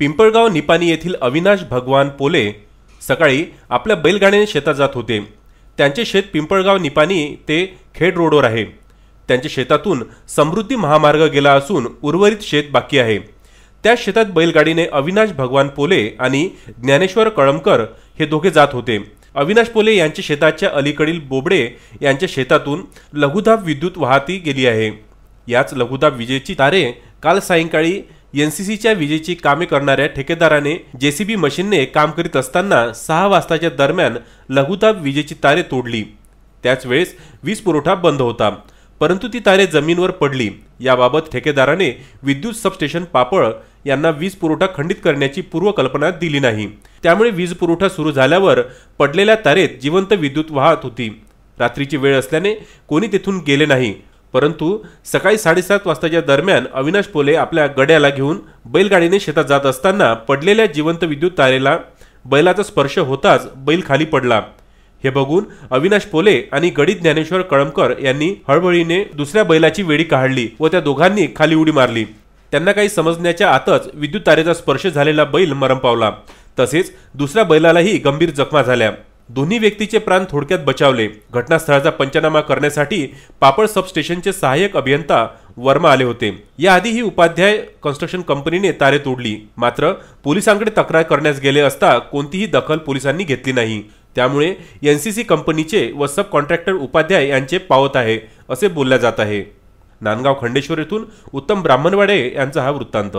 पिंपळगाव निपाणी येथील अविनाश भगवान पोले सकाळी आपल्या बैलगाडीने शेतात जात होते। त्यांचे शेत पिंपळगाव निपाणी ते खेड रोडवर आहे। त्यांच्या शेतातून समृद्धी महामार्ग गेला असून उर्वरित शेत बाकी आहे। त्या शेतात बैलगाडीने अविनाश भगवान पोले आणि ज्ञानेश्वर कळमकर हे दोघे जात होते। अविनाश पोले यांच्या शेताच्या अलीकडील बोबडे यांच्या शेतातून लघुदाब विद्युत वाहती गेली आहे। याच लघुदाब विजेची तारे काल सायंकाळी एनसीसीच्या विजेची कामे करणाऱ्या ठेकेदाराने जेसीबी मशीनने काम करीत असताना 6 वाजताच्या दरम्यान लघुदाब विजेची तारे तोडली। त्याच वेळेस वीज पुरवठा बंद होता, परंतु ती तारे जमिनीवर पडली। याबाबत ठेकेदाराने विद्युत सबस्टेशन पापळ यांना वीज पुरवठा खंडित करण्याची पूर्वकल्पना दिली नाही। त्यामुळे वीज पुरवठा सुरू झाल्यावर पडलेल्या तारेत जिवंत विद्युत वाहत होती। रात्रीची वेळ असल्याने कोणी तेथून गेले नाही, परंतु सकाळी 7:30 वाजताच्या दरम्यान अविनाश पोले आपल्या गड्याला घेऊन बैलगाडीने शेतात जात असताना पडलेल्या जिवंत विद्युत तारेला बैलाचा स्पर्श होताच बैल खाली पडला। हे बघून अविनाश पोले आणि गडी ज्ञानेश्वर कळमकर यांनी हळबळीने दुसऱ्या बैलाची वेडी काढली व त्या दोघांनी खाली उडी मारली। त्यांना काही समजण्याच्या आतच विद्युत तारेचा स्पर्श झालेला बैल मरण पावला, तसेच दुसऱ्या बैलालाही गंभीर जखमा झाल्या। दोन्ही व्यक्तीचे प्राण थोडक्यात बचावले। घटनास्थळाचा पंचनामा करण्यासाठी पापळ सबस्टेशनचे सहाय्यक अभियंता वर्मा आले होते। याआधी ही उपाध्याय कन्स्ट्रक्शन कंपनीने तारे तोडली, मात्र पोलिसांकडे तक्रार करण्यास गेले असता कोणतीही दखल पोलिसांनी घेतली नाही। त्यामुळे एनसीसी कंपनीचे व सब कॉन्ट्रॅक्टर उपाध्याय यांचे पावत आहे असे बोलले जात आहे। नांदगाव खंडेश्वर येथून उत्तम ब्राह्मणवाडे यांचा हा वृत्तांत।